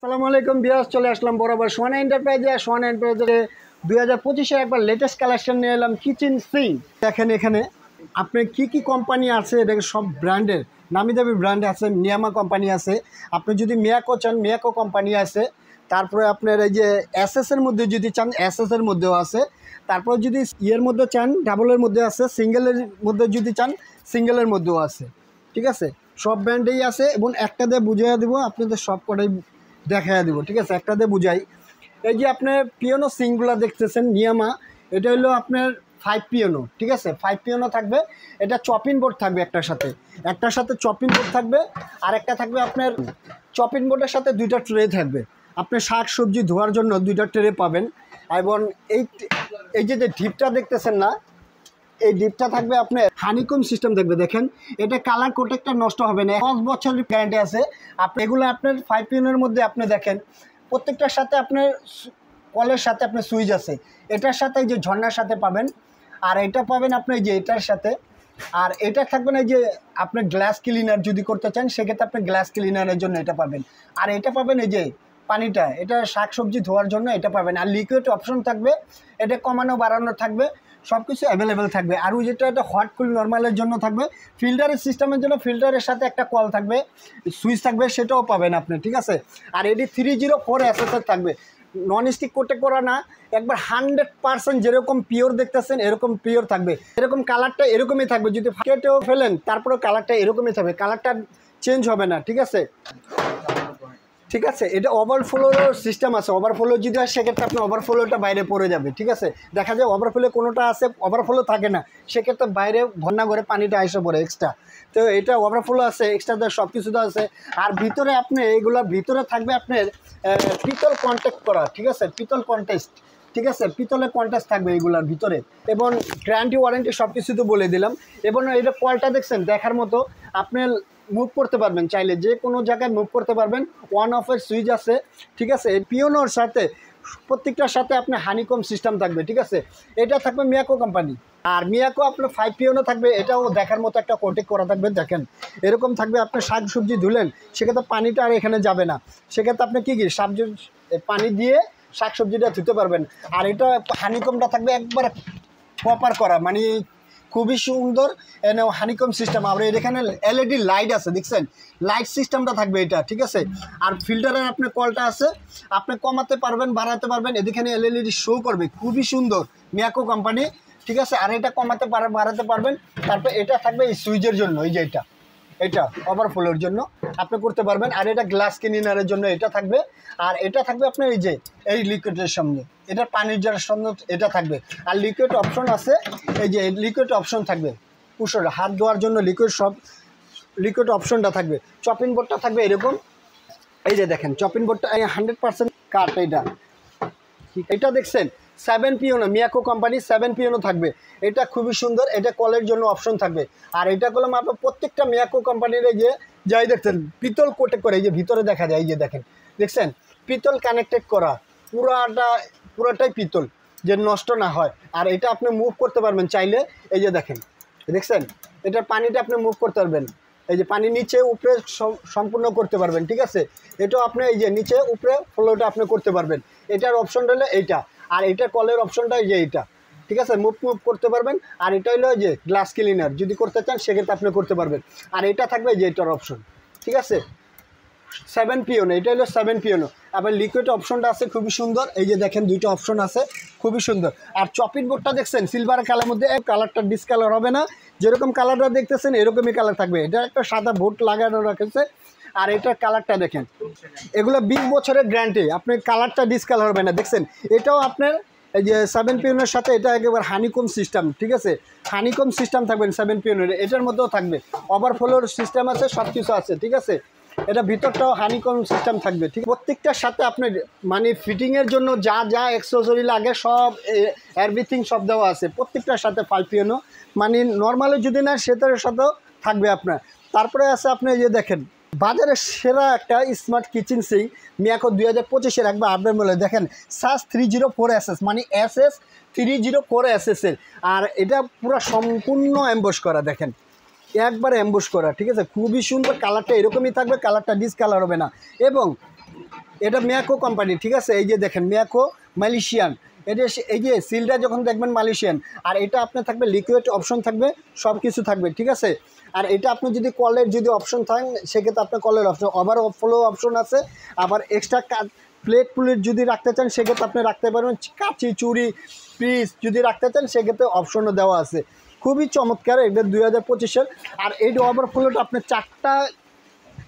আসসালামু আলাইকুম ভিউয়ার্স, চলে আসলাম বরাবর সোহানা এন্টারপ্রাইজে। সোহানা এন্টারপ্রাইজে 2025-এর একবার লেটেস্ট কালেকশন নিয়ে এলাম কিচেন সিঙ্ক। দেখেন এখানে আপনার কি কোম্পানি আছে, দেখেন সব ব্র্যান্ডের নামি দামি ব্র্যান্ড আছে। নিয়ামা কোম্পানি আছে, আপনি যদি মিয়াকো চান মিয়াকো কোম্পানি আছে। তারপরে আপনার এই যে এসএসের মধ্যে যদি চান এসএসের মধ্যেও আছে। তারপরে যদি ইয়ের মধ্যে চান ডাবলের মধ্যে আছে, সিঙ্গেলের মধ্যে যদি চান সিঙ্গেলের মধ্যেও আছে। ঠিক আছে, সব ব্র্যান্ডেই আছে এবং একটা দিয়ে বুঝিয়ে দেবো, আপনাদের সব কটাই দেখা দেবো। ঠিক আছে, একটা দিয়ে বুঝাই। এই যে আপনার পিওনো সিঙ্কগুলো দেখতেছেন নিয়ামা, এটা হলো আপনার 5 পিওনো। ঠিক আছে, 5 পিওনো থাকবে। এটা চপিং বোর্ড থাকবে একটার সাথে চপিং বোর্ড থাকবে, আর একটা থাকবে আপনার চপিং বোর্ডের সাথে দুইটা ট্রে থাকবে। আপনি শাক সবজি ধোয়ার জন্য দুইটা ট্রে পাবেন। এবং এই যে ঢিপটা দেখতেছেন না, এই ডিপটা থাকবে আপনার হানিকম সিস্টেম থাকবে। দেখেন এটা কালার কোটেকটা নষ্ট হবে না, 10 বছরের গ্যারান্টি আছে। আপনি এগুলো আপনার 5 পিনের মধ্যে আপনি দেখেন প্রত্যেকটার সাথে আপনার কলের সাথে আপনার সুইচ আছে। এটার সাথে এই যে ঝর্ণার সাথে পাবেন, আর এটা পাবেন আপনি এই যে এটার সাথে। আর এটা থাকবে না যে আপনি গ্লাস ক্লিনার যদি করতে চান সেক্ষেত্রে আপনি গ্লাস ক্লিনারের জন্য এটা পাবেন। আর এটা পাবেন এই যে পানিটা, এটা শাক সবজি ধোয়ার জন্য এটা পাবেন। আর লিকুইড অপশন থাকবে, এটা কমানো বাড়ানো থাকবে, সব কিছু অ্যাভেলেবেল থাকবে। আর ওই যেটা একটা হট কুল নর্মালের জন্য থাকবে। ফিল্টারের সিস্টেমের জন্য ফিল্টারের সাথে একটা কল থাকবে, সুইচ থাকবে, সেটাও পাবেন আপনি। ঠিক আছে, আর এটি 304 এসএসের থাকবে, নন স্টিক কোটে করা না, একবার 100% যেরকম পিওর দেখতেছেন এরকম পিওর থাকবে। এরকম কালারটা এরকমই থাকবে, যদি কেটেও ফেলেন তারপরেও কালারটা এরকমই থাকবে, কালারটা চেঞ্জ হবে না। ঠিক আছে, ঠিক আছে, এটা ওভারফ্লোর সিস্টেম আছে। ওভারফ্লো যদি হয় সেক্ষেত্রে আপনার ওভারফ্লোটা বাইরে পড়ে যাবে। ঠিক আছে, দেখা যায় ওভারফ্লো কোনোটা আছে ওভারফ্লো থাকে না, সেক্ষেত্রে বাইরে ভন্না করে পানিটা এসে পড়ে এক্সট্রা। তো এটা ওভারফ্লো আছে, এক্সট্রা সব কিছু তো আছে। আর ভিতরে আপনি এইগুলোর ভিতরে থাকবে আপনার পিতল কন্ট্যাক্ট করা। ঠিক আছে, পিতল কন্টেস্ট। ঠিক আছে, পিতলের কন্টেস্ট থাকবে এইগুলোর ভিতরে, এবং গ্যারান্টি ওয়ারেন্টি সব কিছু তো বলে দিলাম। এবং এটা কলটা দেখছেন দেখার মতো, আপনার মুভ করতে পারবেন, চাইলে যে কোনো জায়গায় মুভ করতে পারবেন। অন অফের সুইচ আছে। ঠিক আছে, পিওনোর সাথে প্রত্যেকটার সাথে আপনার হানিকম সিস্টেম থাকবে। ঠিক আছে, এটা থাকবে মিয়াকো কোম্পানি। আর মিয়াকো আপনার 5 পিওনো থাকবে, এটাও দেখার মতো একটা কোটিং করা থাকবে। দেখেন এরকম থাকবে, আপনি শাক সবজি ধুলেন সেক্ষেত্রে পানিটা আর এখানে যাবে না, সেক্ষেত্রে আপনি কী সবজি পানি দিয়ে শাক সবজিটা ধুতে পারবেন। আর এটা হানিকমটা থাকবে একবার প্রপার করা, মানে খুবই সুন্দর হানিকম সিস্টেম। আর এখানে এলইডি লাইট আছে, দেখছেন লাইট সিস্টেমটা থাকবে এটা। ঠিক আছে, আর ফিল্টারের আপনার কলটা আছে, আপনি কমাতে পারবেন বাড়াতে পারবেন, এখানে এলইডি শো করবে, খুবই সুন্দর মিয়াকো কোম্পানি। ঠিক আছে, আর এটা কমাতে বাড়াতে পারবেন। তারপর এটা থাকবে এই সুইচের জন্য, এই যে এটা ওভারফ্লোর জন্য আপনি করতে পারবেন। আর এটা গ্লাস ক্লিনারের জন্য এটা থাকবে। আর এটা থাকবে আপনার এই যে এই লিকুইডের সঙ্গে, এটা পানির জারের সঙ্গে এটা থাকবে। আর লিকুইড অপশন আছে, এই যে লিকুইড অপশন থাকবে, কুশল হাত ধোয়ার জন্য লিকুইড অপশনটা থাকবে। চপিং বোর্ডটা থাকবে এরকম, এই যে দেখেন চপিং বোর্ডটা 100% কাঠ। এটা দেখছেন 7 পিওনো, মিয়াকো কোম্পানি 7 পিওনো থাকবে। এটা খুবই সুন্দর, এটা কলের জন্য অপশন থাকবে। আর এটা করলাম আপনার প্রত্যেকটা মিয়াকো কোম্পানির এই যে যাই দেখছেন পিতল কোটে করে, এই যে ভিতরে দেখা যায়, এই যে দেখছেন পিতল কানেক্টেড করা, পুরাটাই পিতল, যে নষ্ট না হয়। আর এটা আপনি মুভ করতে পারবেন চাইলে, এই যে দেখছেন এটার পানিটা আপনি মুভ করতে পারবেন, এই যে পানি নিচে উপরে সম্পূর্ণ করতে পারবেন। ঠিক আছে, এটাও আপনি এই যে নিচে উপরে ফ্লোটা আপনি করতে পারবেন। এটার অপশনটা হলো এইটা, আর এটা কলের অপশনটা এই যে এইটা। ঠিক আছে, মুভ করতে পারবেন। আর এটা হলো যে গ্লাস ক্লিনার যদি করতে চান সেক্ষেত্রে আপনি করতে পারবেন। আর এটা থাকবে যে এটার অপশন। ঠিক আছে, 7 পিওনো, এটা হলো 7 পিওনো। আবার লিকুইড অপশনটা আছে খুবই সুন্দর, এই যে দেখেন দুইটা অপশন আছে, খুবই সুন্দর। আর চপিং বোর্ডটা দেখছেন সিলভার কালার মধ্যে, কালারটা ডিসকালার হবে না, যেরকম কালারটা দেখতেছেন এরকমই কালার থাকবে। এটা একটা সাদা বোর্ড লাগানো রেখেছে। আর এটার কালারটা দেখেন, এগুলো 20 বছরের গ্যারান্টি, আপনি কালারটা ডিসকালার হবে না। দেখছেন এটাও আপনার এই যে 7 পিওনের সাথে এটা একেবারে হানিকম সিস্টেম। ঠিক আছে, হানিকম সিস্টেম থাকবেন 7 পিওনের, এটার মধ্যেও থাকবে ওভারফ্লোর সিস্টেম আছে, সব কিছু আছে। ঠিক আছে, এটা ভিতরটাও হানিকম সিস্টেম থাকবে। ঠিক এভরিথিংটার সাথে আপনি মানে ফিটিংয়ের জন্য যা অ্যাক্সেসরি লাগে সব এভরিথিং সব দেওয়া আছে প্রত্যেকটার সাথে 5 পিওনো, মানে নর্মালি যদি না সেটার সাথেও থাকবে আপনার। তারপরে আছে আপনি যে দেখেন বাজারের সেরা একটা স্মার্ট কিচেন সিঙ্ক মিয়াকো 2025-এর একবার আপডেট বলে দেখেন সাস 304 এসএস, মানে এসএস 304 এসএসের। আর এটা পুরো সম্পূর্ণ অ্যাম্বস করা, দেখেন একবারে অ্যাম্বুশ করা। ঠিক আছে, খুবই সুন্দর, কালারটা এরকমই থাকবে, কালারটা ডিসকালার হবে না। এবং এটা মিয়াকো কোম্পানি, ঠিক আছে। এই যে দেখেন মিয়াকো মালয়েশিয়ান, এটা এই যে সিলটা যখন দেখবেন মালয়েশিয়ান। আর এটা আপনার থাকবে লিকুইড অপশন থাকবে, সব কিছু থাকবে, ঠিক আছে। আর এটা আপনি যদি কলের যদি অপশন থাকেন সেক্ষেত্রে আপনার কলের অপশন, ওভারফ্লো অপশন আছে। আবার এক্সট্রা প্লেট যদি রাখতে চান সেক্ষেত্রে আপনি রাখতে পারবেন, কাঁচি চুড়ি পিস যদি রাখতে চান সেক্ষেত্রে অপশনও দেওয়া আছে। খুবই চমৎকার, এটা 2025-এর। আর এই ওভারফ্লোটা আপনার 4টা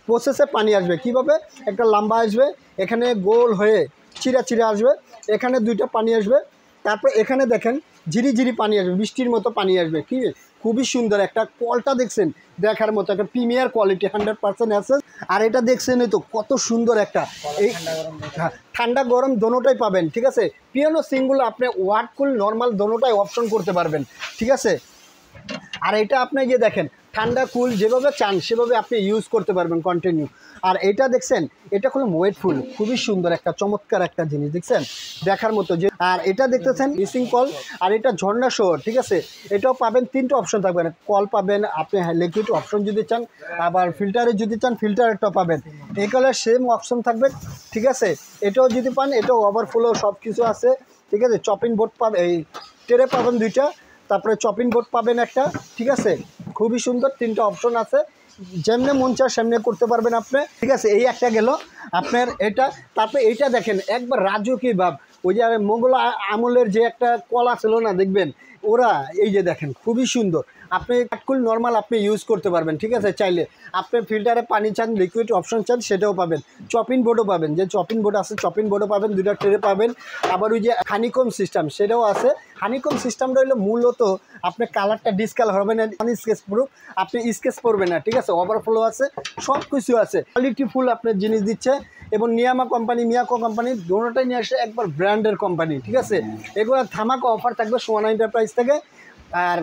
প্রসেসে পানি আসবে। কীভাবে? একটা লম্বা আসবে, এখানে গোল হয়ে চিরা চিরা আসবে, এখানে 2টা পানি আসবে, তারপর এখানে দেখেন ঝিরি ঝিরি পানি আসবে, বৃষ্টির মতো পানি আসবে। কি খুবই সুন্দর একটা কলটা দেখছেন, দেখার মতো একটা প্রিমিয়ার কোয়ালিটি 100% আছে। আর এটা দেখছেন এই তো কত সুন্দর একটা, এই ঠান্ডা গরম দোনোটাই পাবেন, ঠিক আছে। পিয়ানো সিঙ্গুল আপনি ওয়াট কুল নর্মাল দোনোটাই অপশন করতে পারবেন, ঠিক আছে। আর এটা আপনি যে দেখেন ঠান্ডা কুল যেভাবে চান সেভাবে আপনি ইউজ করতে পারবেন কন্টিনিউ। আর এটা দেখছেন, এটা হলো ওয়েটফুল, খুবই সুন্দর একটা চমৎকার একটা জিনিস দেখছেন, দেখার মতো যে। আর এটা দেখতেছেন মিসিং কল, আর এটা ঝর্ণা শোর, ঠিক আছে। এটাও পাবেন 3টা অপশন থাকবে, কল পাবেন আপনি লিকুইড অপশন যদি চান, আবার ফিল্টারে যদি চান ফিল্টারটাও পাবেন। এই কলের সেম অপশন থাকবে, ঠিক আছে। এটাও যদি পান, এটাও ওভারফ্লো সব কিছু আছে, ঠিক আছে। চপিং বোর্ড পাবেন, এই ট্রে পাবেন 2টা, তারপরে চপিং বোর্ড পাবেন একটা, ঠিক আছে। খুবই সুন্দর, 3টা অপশন আছে, যেমনে মন চায় সেমনে করতে পারবেন আপনি, ঠিক আছে। এই একটা গেল আপনার এটা। তারপরে এইটা দেখেন একবার রাজকীয় ভাব, ওই যে মোগল আমলের যে একটা কলা ছিল না দেখবেন ওরা, এই যে দেখেন খুবই সুন্দর। আপনি কাঠকুল নর্মাল আপনি ইউজ করতে পারবেন, ঠিক আছে। চাইলে আপনি ফিল্টারে পানি চান, লিকুইড অপশন চান সেটাও পাবেন। চপিং বোর্ডও পাবেন, যে চপিং বোর্ড আছে চপিং বোর্ডও পাবেন, 2টা ট্রে পাবেন। আবার ওই যে হানিকম সিস্টেম সেটাও আছে। হানিকম সিস্টেমটা হলো মূলত আপনার কালারটা ডিসকালার হবে না, স্কেচ প্রুফ, আপনি স্কেচ করবেন না, ঠিক আছে। ওভারফ্লো আছে, সব কিছু আছে, কোয়ালিটি ফুল আপনার জিনিস দিচ্ছে। এবং নিয়ামা কোম্পানি মিয়াকো কোম্পানি দোনোটাই নিয়ে আসে একবার ব্র্যান্ডের কোম্পানি, ঠিক আছে। এগুলো ধামাকা অফার থাকবে সোয়ানা এন্টারপ্রাইজ থেকে। আর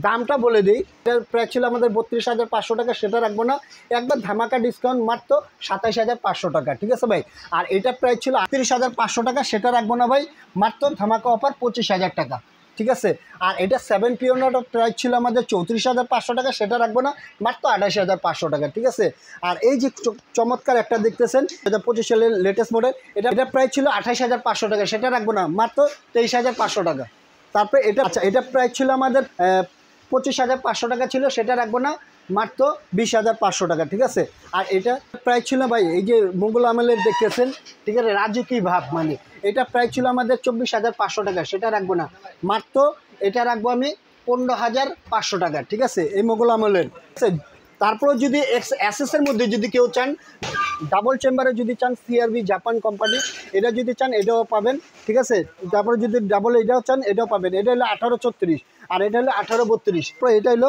দামটা বলে দিই, এটার প্রাইস ছিল আমাদের 32,500 টাকা, সেটা রাখবো না, একবার ধামাকা ডিসকাউন্ট মাত্র 27,500 টাকা, ঠিক আছে ভাই। আর এটার প্রাইস ছিল 38,500 টাকা, সেটা রাখবো না ভাই, মাত্র ধামাকা অফার 25,000 টাকা, ঠিক আছে। আর এটা 7 পিওনার প্রাইস ছিল আমাদের 34,500 টাকা, সেটা রাখবো না, মাত্র 28,500 টাকা, ঠিক আছে। আর এই যে চমৎকার একটা দেখতেছেন 2025 সালের লেটেস্ট মডেল, এটা প্রাইস ছিল 28,500 টাকা, সেটা রাখবো না, মাত্র 23,500 টাকা। তারপরে এটা, আচ্ছা, এটা প্রাইস ছিল আমাদের 25,500 টাকা ছিল, সেটা রাখবো না, মাত্র 20,500 টাকা, ঠিক আছে। আর এটা প্রাইস ছিল ভাই এই যে মোগল আমলের দেখতেছেন, ঠিক আছে, রাজকীয় ভাব, মানে এটা প্রাইস ছিল আমাদের 24,500 টাকা, সেটা রাখবো না, মাত্র এটা রাখবো আমি 15,500 টাকা, ঠিক আছে, এই মোগল আমলের। তারপরে যদি এসএসের মধ্যে যদি কেউ চান, ডাবল চেম্বারে যদি চান, সিআরবি জাপান কোম্পানি, এটা যদি চান এটাও পাবেন, ঠিক আছে। তারপরে যদি ডাবল এটাও চান এটাও পাবেন। এটা হলো 1834, আর এটা হলো 1832। এটা হলো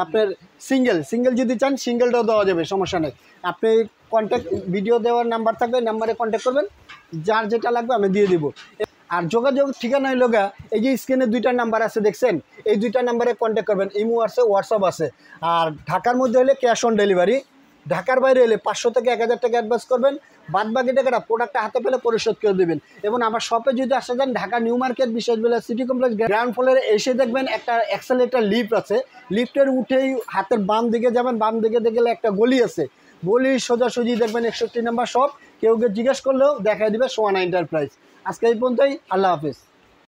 আপনার সিঙ্গেল যদি চান সিঙ্গেলটাও দেওয়া যাবে, সমস্যা নেই। আপনি কন্ট্যাক্ট ভিডিও দেওয়ার নাম্বার থাকবে, নাম্বারে কন্ট্যাক্ট করবেন, যার যেটা লাগবে আমি দিয়ে দিব। আর যোগাযোগ ঠিকানা হইল গা, এই যে স্ক্রিনে 2টা নাম্বার আছে দেখছেন, এই 2টা নাম্বারে কন্ট্যাক্ট করবেন। ইমো আছে, হোয়াটসঅ্যাপ আছে। আর ঢাকার মধ্যে হলে ক্যাশ অন ডেলিভারি, ঢাকার বাইরে হলে 500 থেকে 1,000 টাকা অ্যাডভান্স করবেন, বাদ বাকি টাকাটা প্রোডাক্টটা হাতে পেলে পরিশোধ করে দেবেন। এবং আমার শপে যদি আসা যান, ঢাকা নিউ মার্কেট বিশ্ববিদ্যালয় সিটি কমপ্লেক্স গ্রাউন্ড ফ্লোরে এসে দেখবেন একটা এক্সেলেটর লিফট আছে, লিফটের উঠেই হাতের বাম দিকে যাবেন, বাম দিকে গেলে একটা গলি আছে, গলির সোজাসুজি দেখবেন 61 নম্বর শপ। কেউ জিজ্ঞেস করলেও দেখাই দিবে সোয়ানা এন্টারপ্রাইজ। আজকে এই পর্যন্তই, আল্লাহ হাফিজ।